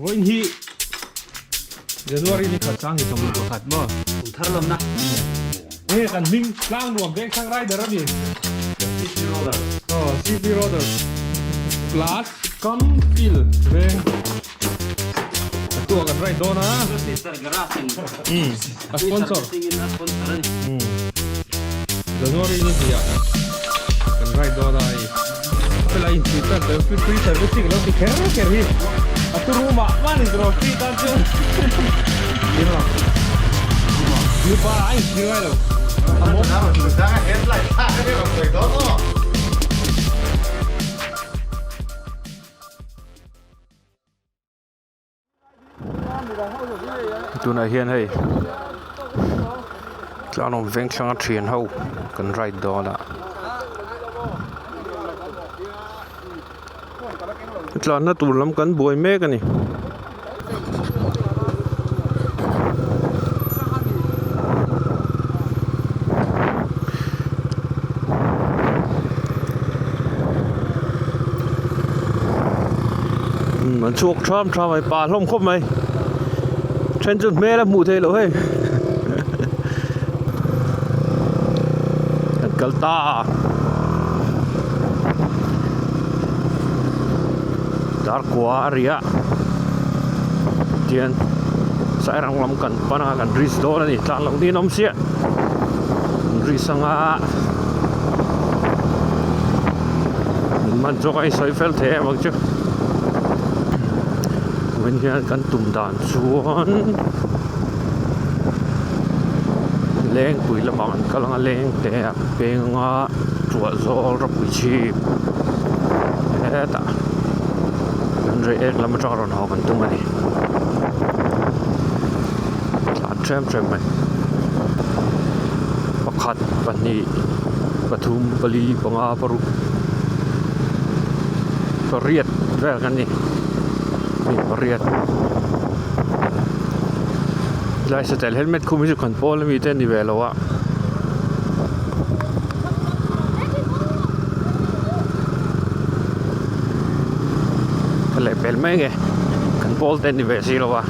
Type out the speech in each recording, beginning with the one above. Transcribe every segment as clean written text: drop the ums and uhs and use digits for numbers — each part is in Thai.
วันที่เดือนวันนี้ขัดช่างที่ต้องมีขัดบ่ผมทำลมนะเนี่ยกันวิ่งล่างรวมเด้งข้างไรเดี๋ยวเราดิที่ที่โรลเลอร์อ๋อซีพีโรเดอร์พลัสกัมฟิลเด้งตัวกันไรโดนะ ที่สกัดราสิงสปอนเซอร์สิงอินสปอนเซอร์นี่เดือนวันนี้ที่อยากกันไรโดนะเป็นไรอินสติทูตเดินฟรีเซอร์วิสแล้วที่แค่ไหนแค่นี้aku rumah mana trofi tadi gila lupa aing gila lo kamu harus jangan headlight ini waktu itu tu na hian hei tlanom veng thanga thian ho kan right do la tlan na tur lam kan boi me ka niมันchuộc tram tram ai pa lom khop mai chen chun me la mu the lo he kalta dar kwa ria tian sai rang lam kan pana kan ris do ni tlan lo ni nom sia risanga man jok ai sai fel the mak chu when here kan tum dan chuan leng pui la bang kalanga leng te penga chua zol ra pui chi eta re ek lam tra ron ho kan tum ani trem trem mai pakhat pani pathum pali panga paru pariat vel kan ni pariat lai setel helmet khumi su kon pol mi ten ni velo wa le pel mai ge kan pol ten ni ve si lo wa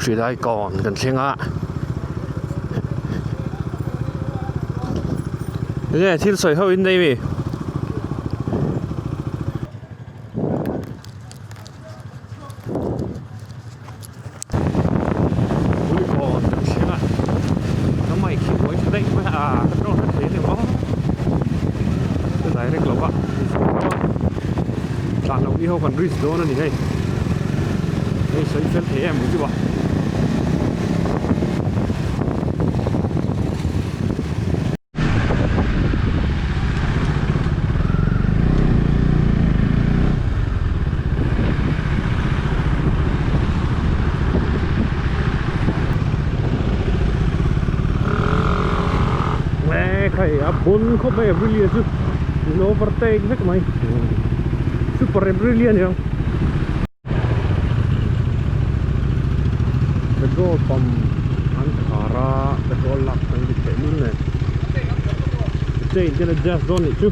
si dai kon kan thingaเนี่ยที่สวยเขาอินได้ไหมอุ้ยก่อนเชื่อทำไมคิดว่าจะได้ไหมโดนทันทีเลยวะเป็นไรเล็กหรอวะหลังเราที่เขากันริสโดนนั่นนี่ให้ใส่เฟลเทมมั้งจีวะBun kok may brilliant su no overtake sak mai super brilliant yang petrol pump Ankara petrol lak tang di pelun ne chain kana just zone chu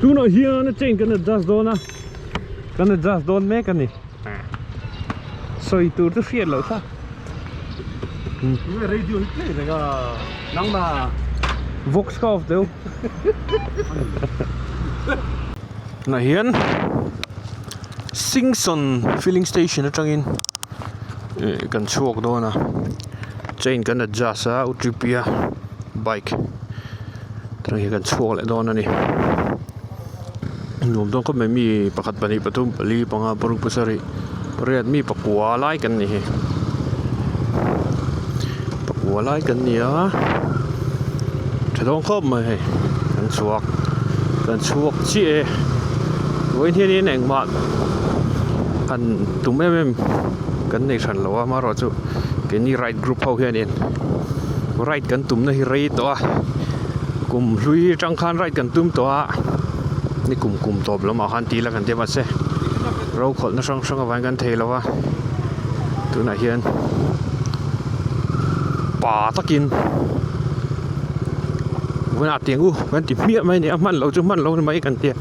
tu no here na chain kana just zone me kan ni so itu tu fiat lo sa radio play 내가 낭마 Vox kauf du na hian Singson filling station atangin kan chuak do na chain kan adjust a utripia bike trang hi kan chuak le do na ni nom dong ko me mi pakhat pani patum pali panga paruk pasari pariat mi pakwa lai kan niหัวไล่กันเนี่ยจะต้องเข้ามาให้กันชวกชี้วันที่นี้เองมากันตุ้มแม่กันในฉันแล้วว่ามารอจูกันนี่ไรด์กรุ๊ปเขาเฮียนี่ไรด์กันตุ้มในไรด์ตัวกลุ่มลุยจังคันไรด์กันตุ้มตัวนี่กลุ่มตบแล้วมาคันตีแล้วกันเดี๋ยวมาเซ่เราขนนั่งช่างกันเทแล้วว่าตัวไหนเฮียนป่าตะกิน วันอาทิตย์วันที่เมียไม่เนี่ยมันเราจะมันเราไม่กันเตี้ย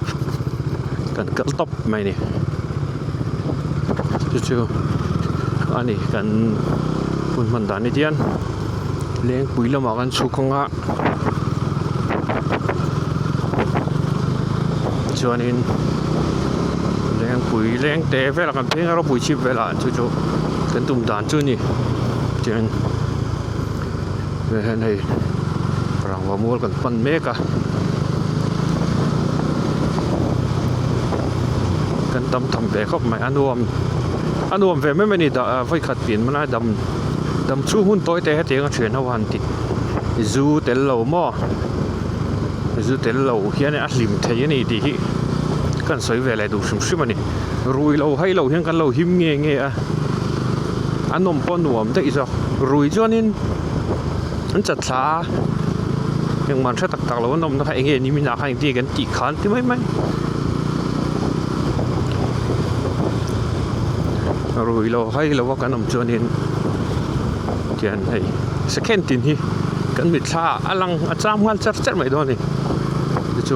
กันกระตบไม่เนี่ยจู่ๆอันนี้กันปุ่นมันด่านนี่เดียนเลี้ยงปุ๋ยละหมากันสุขงะชวนอินเลี้ยงปุ๋ยเลี้ยงเตะเวลากันเพียงเราปุ๋ยชิบเวลาจู่ๆกันตุ่มด่านจู่นี่เจนเวลาในรังว่ามัวกันปันเมกะกันทำแบบเขาไม่อันวมเวไม่นี่ไฟขัดเปลี่ยนมันน่าดำชูหุ่นตัวเตะเตียงเฉียนเอาวันติจูเตลเหลาหม้อจูเตลเหลาเฮียเนี่ยอัดลิมเทียนี่ดีกันสวยเวลาดูชิมมันนี่รุยเราให้เราเฮียกันเราหิมเงี้ยอันนมป้อนหนวมได้อีกสักรุยจวนนี่มันจัดช้ายังมันใช้ตักเรานมนะครับเองนี่มีหน้าให้ดีกันจีขันที่ไม่รุยเราให้เราว่ากันนมจวนนี่เจียนให้สแกนตินที่กันมิดช้าอลังอาจารย์มันจัดไม่ได้นี่จ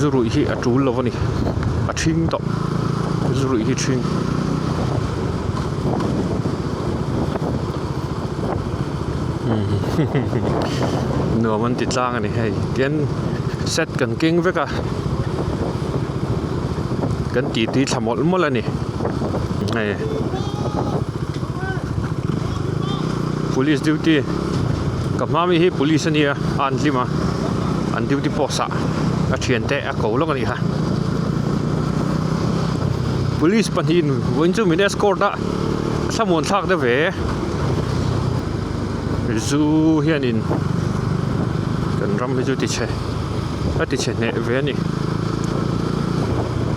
ะรุยที่อาจูเราวะนี่อาชิงต่อจะรุยที่ชิงเนื้อมันติดล่างอันนี้ให้เจียนเซตกันเก่งไว้กันตีทำหมดแล้วนี่ไอ้ police duty กับมาไม่ให้ police นี่อันที่มาอัน duty post อ่ะเชียนเตะเขาแล้วกันนี่ฮะ police ปัญหินวันจุมีเดสคอร์ดอะสมุนทักได้เว้จูเฮียนินกันรำไปจูติเชติเชเนี่ยเว้นี่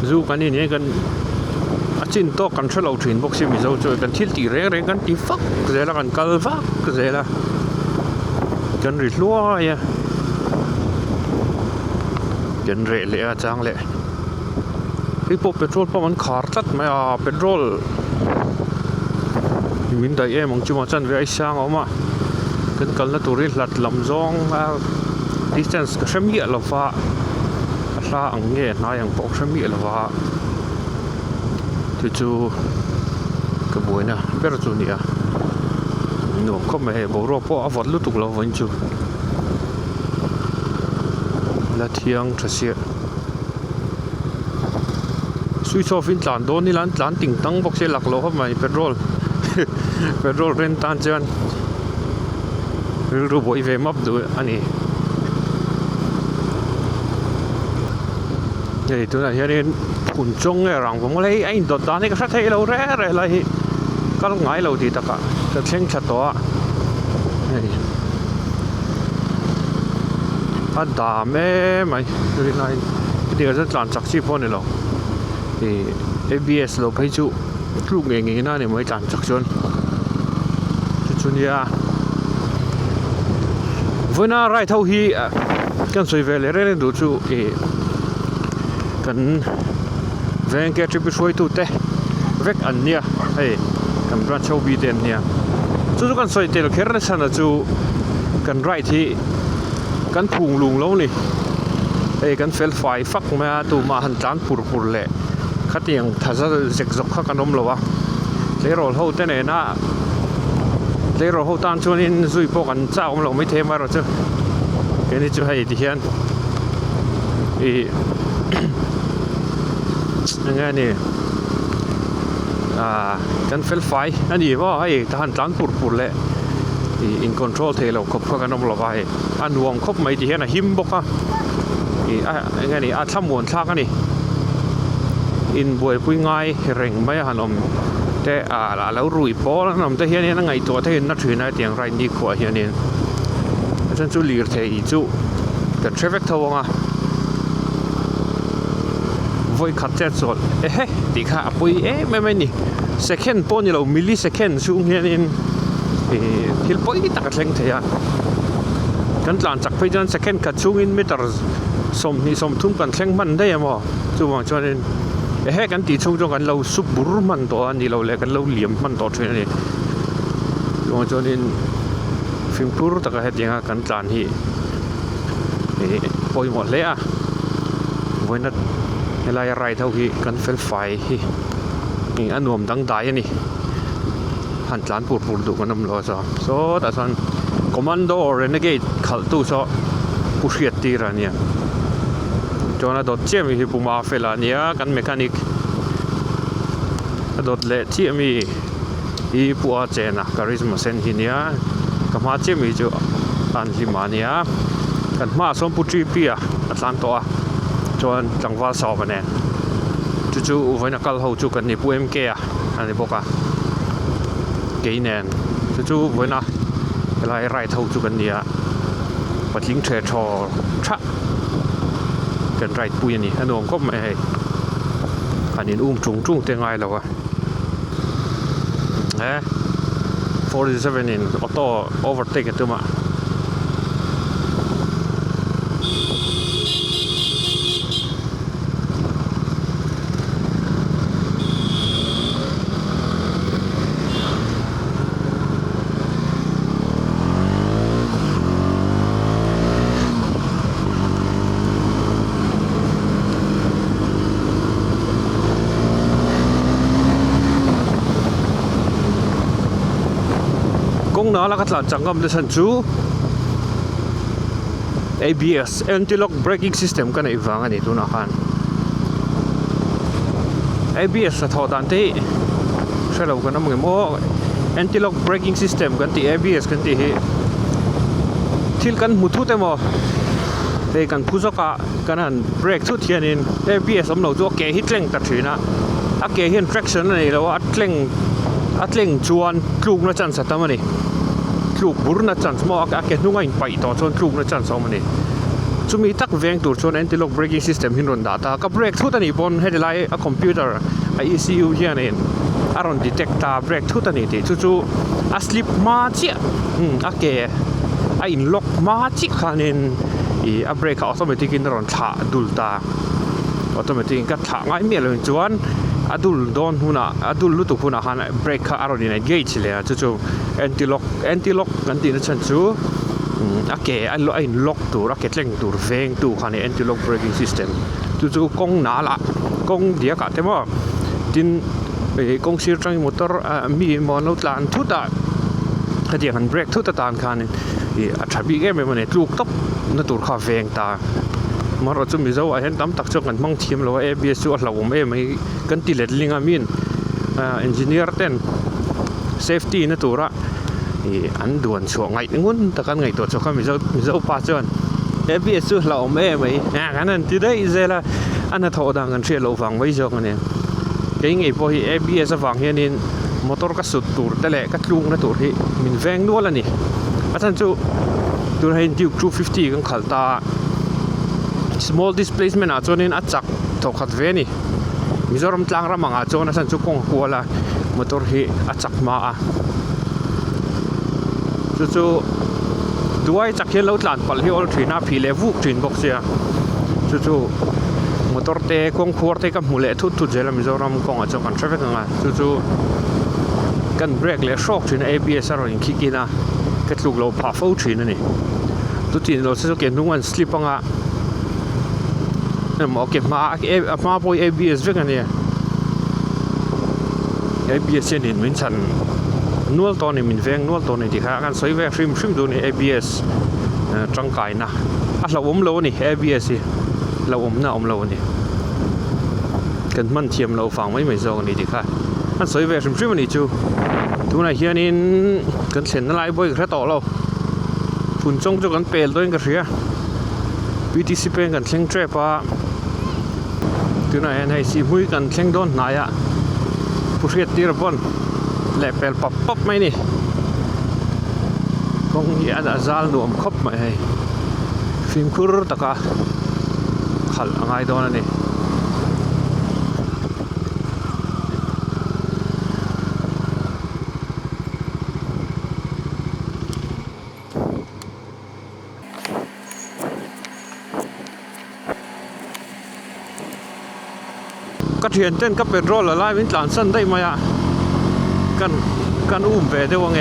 จูกันนี่กันจินโตกันช่วยเราถิ่นพวกซิมิโซช่วยกันทิลตีเร่งกันตีฟักก็จะละกันกัลฟักก็จะละกันริดลัวเนี่ยกันเร่เลยอาจังเลยที่พวกเปโตรเพราะมันขาดจัดไม่เปโตรมินได้มองจุมาจันเวไอช่างออกมากันกันละตัวริดหลัดลำซองdistance ก็เชื่อมีอะไรฟ้าลาอังเงี้ยนายยังปกเชื่อมีอะไรฟ้าจู่ๆก็บ่อยนะเบอร์จูนี่หนูก็ไม่บอกว่าพ่ออาวัดลุตุกเราวันจู่และเที่ยงจะเสียสวิตช์ออฟอินหลานโดนนี่หลานติ่งตั้งบอกเสียหลักโลเข้ามาเปโตรเรนตันเจนรู้บ่อยเวมับดูอันนี้เฮ้ยตัวนั้นเห็นคุณจงไอ้รังผมเลยไอ้ดอดตานี่ก็ชัดให้เราแร่อะไรก็ต้องง่ายเราดีตะกะจะเช่งชัดตัวเฮ้ยอันดาแม่ไม่ดูดินายเดี๋ยวจะจานจักชีพอเนี่ยหรอABS เราไปจุลูกเงี้ยน่าเนี่ยไม่จานจักชนจุนยาวันน่าไรเท่าฮีกันสวยเวลเลยเรื่องดูจูกันเวงแกจะไปช่วยตัวเตะเวกอันเนี้ยเฮ้ยกันรัชวีเดนเนี่ยจู่ๆกันสวยเตะเราแค่รัชนะจู่กันไรที่กันพุงลุงแล้วนี่เฮ้ยกันเฟลไฟฟักมาตัวมาหันจานปุรๆเลยขัดยังถ้าจะเซ็กซ์ข้ากันนมหรอวะเลี้ยเราเท่าเต้นเองนะเลี้ยเราเท่าตานชวนอินซุยพวกกันเจ้าเราไม่เทมาเราจะเห็นนี่จะให้ดีเฮียนยังไงนี่กันเฟลไฟอันนี้ว่าให้ทหารจานปุรๆเลยอินคอนโทรลเทเราครบกันนมหรอวะอันรวมครบไม่ดีเฮียนะหิมบอกว่ายังไงนี่ทำมวนทักกันนี่อินบวยปุ้ยง่ายเร่งไม่หันอมแต่แล้วรุ่ยพอแล้วนำแต่เฮียนี่นั่งไงตัวที่นัดถือในเตียงไรนี่กว่าเฮียนี่ฉันจู่ลีร์เทอีจู่แต่เทรฟเฟกทวงไว้ขัดเจ็ดส่วนเฮ้ตีข้าปุ้ยไม่นี่เซคันด์ปอนนี่เรามิลลิเซคันด์ช่วงเฮียนี่ฮิลปุ้ยตักเล่งเทียกันหลังจากไปจนเซคันด์กัดช่วงอินไม่ตัดสมทุ่มกันเล่งมันได้ยังบ่จู่ว่าจวนนี่เฮ้กันตีช่วงจงกันเราซุบบุรุมันตัวนี่เราเรียกกันเราเหลี่ยมมันตัวช่วยนี่จู่ว่าจวนนี่ฟิล์มพูดแต่ก็เห็นยังกันจานที่ นี่ปอยหมดเลยอ่ะวันนั้นอะไรเท่าที่กันเฟลไฟนี่อันนวมดังได้นี่หันจานปูดดูกันน้ำร้อนซะโซ่แต่ส่วนคอมมานโดเรนเกตขัดตู้ซะผู้เชี่ยวตีระเนี่ยจนดอทเชื่อมีปุ่มมาเฟลาเนี่ยกันเมคานิกดอทเละที่มีอีปัวเจนะการิสมาเซนฮิเนียกับมาเชื่อมีจูอันลิมาเนียกันมาสมปุจีปีอะอัตลันตัวจนจังหวะสอบเนี่ยจู่ๆวันนักข่าวจูกันนี่ปุ่มเกียอันนี้บอกอะเกี่ยนเนี่ยจู่ๆวันน่ะอะไรเท่าจูกันเนี่ยปัดทิ้งเทชอชะกันไรปุยนี่อันนู้นก็ไม่ให้อันนี้จุงเตียงไงแล้ววะ47 in auto overtake itu mak kung na lakat lang cangkam desan chu ABS anti-lock braking system kan iwangan itu na kan ABS sa thodan te selaw kan mo mo anti-lock braking system kan ti ABS kan ti thil kan muthu te mo te kan phusaka kanan brake thu thianin ABS amlo chu ke hitleng ta thina a ke hian traction nei lo atleng chuan tluk na chan satamani tluk burna chan mo a ke nunga in pai to chon tluk na chan somani chumi tak veng tur chon anti-lock braking system hin ron data ka brake thu tani bon headlight a computer a ECU hian in aron detecta brake thu tani ti chu a slip ma chi a ke a in lock ma chi khanin I a brake automatic in ron tha dulta automatic ka tha ngai me lo chuan adul don huna adul lutu huna han brake kha aron in gauge le chu anti-lock kan ti na chan chu ake a in lock tur ake tleng tur veng tu khani anti-lock braking system chu kong na la kong dia ka te mo tin kong sir tang motor mi mo no tlan thu ta khadi han brake thu ta tan khan a thabi ge me mane tluk top na tur kha veng ta maro chu mi zo a hen tam tak chok kan mang thim lo ABS chu a hlawum e mai kan ti let linga min engineer ten safety na tura an duan chuak ngai ngun ta kan ngai to chokha mi zo pa chuan ABS chu hlawum e mai kan an ti dei zela an tho dang kan thre lo wang mai jok ne ke ngai po hi ABS awang hianin motor ka sut tur tele ka tlung na tur hi min veng nual ani atan chu tur hein Duke 250 kan khalta small displacement a chonin a chak tho khat ve ni mizoram tlang ramanga chona san chu kong kuala motor hi a chak ma a chu duai chak he lo tlan pal hi ol thina phi le vuk thin box ya chu motor te kong khur te ka mule thu jela mizoram kong a chok kan traffic nga chu kan brake le shock thin ABS aro in kikina ka tluk lo pha fo thin ani tu tin lo se ke nungan slip anga mo ke ma poi ABS ve kan ya ABS chen in min chan nual to ni min veng nual to ni ti kha kan soi ve shrim du ni ABS tangkai na a hlawum lo ni ABS hi hlawum na om lo ni kan man thiam lo fang mai zo ni ti kha an soi ve shrim ni chu tu na hianin kan thlen na lai boi khra to lo phun chong chu kan pel toin ka ria PTC pen kan thleng trap a tu na hai si hui kan thleng don na ya pushet tir bon le pel pop mai ni kong ya da zal nuam khop mai hai film khur taka khal angai don aniก็เทียนเต้นก็เป็นรถละลายวินหลานสั้นได้ไหมอ่ะกันอุ้มไปได้ว่าไง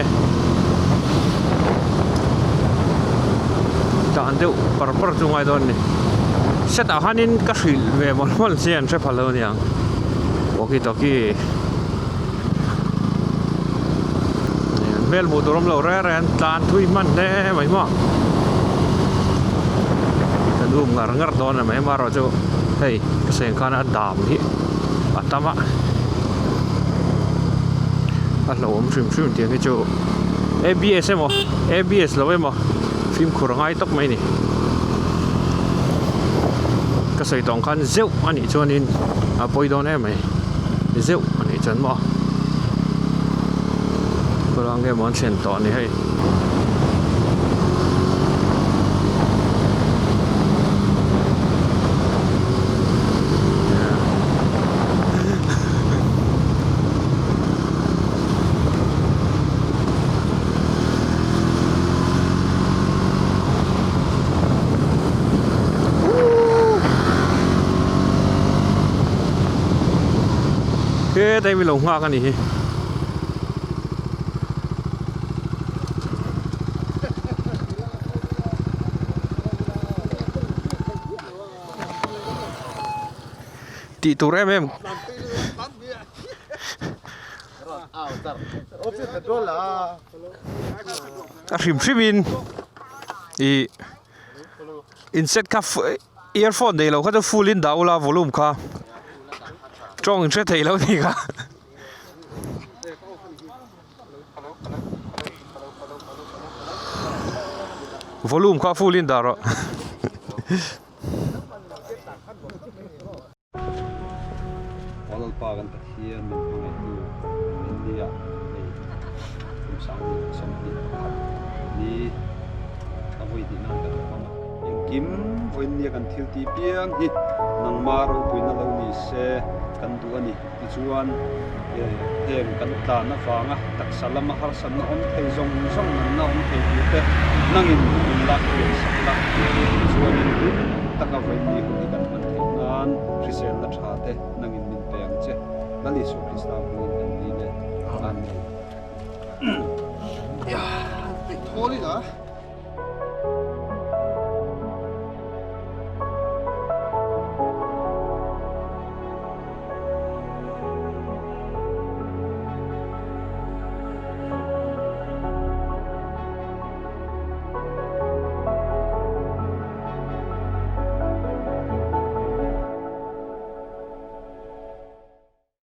หลาน han deu par chu ngai don ni set a hanin ka hril ve mon sian tre phalo niang walkie talkie mel mu torom lo re ren tan thui man ne mai ma ta dum ngar don mai ma ro chu hei ka sen kana dam hi atama a lo shim tiang hi chu ABS mo ABS lo mo phim khurangai tok mai ni ka sei tong khan zeu ani chuanin a poi don em mai zeu ani chan mo kurang ge mon chen to ni hei cái đây bị lồng hoa cái này tỷ tụ em à phim in i inset ka earphone đây là có full in đào la volume ka trong sẽ thấy lâu thì cả volume qua full in đó rồi All pagan ta hian min pangai tu India nei kum sang ni som ni avoi di nan ka mama eng kim voin ni kan thil ti piang hi nang maro puina lo ni se kan du ani ti chuan em kan ta na wanga tak salama har san na on thei zong zong na on thei ti te nangin la sakla chuan tak avoi ni hu kan man thei nan risel na tha te nangin min peng che nali so krista bu kan ni le an Ja, ik hoor je dat.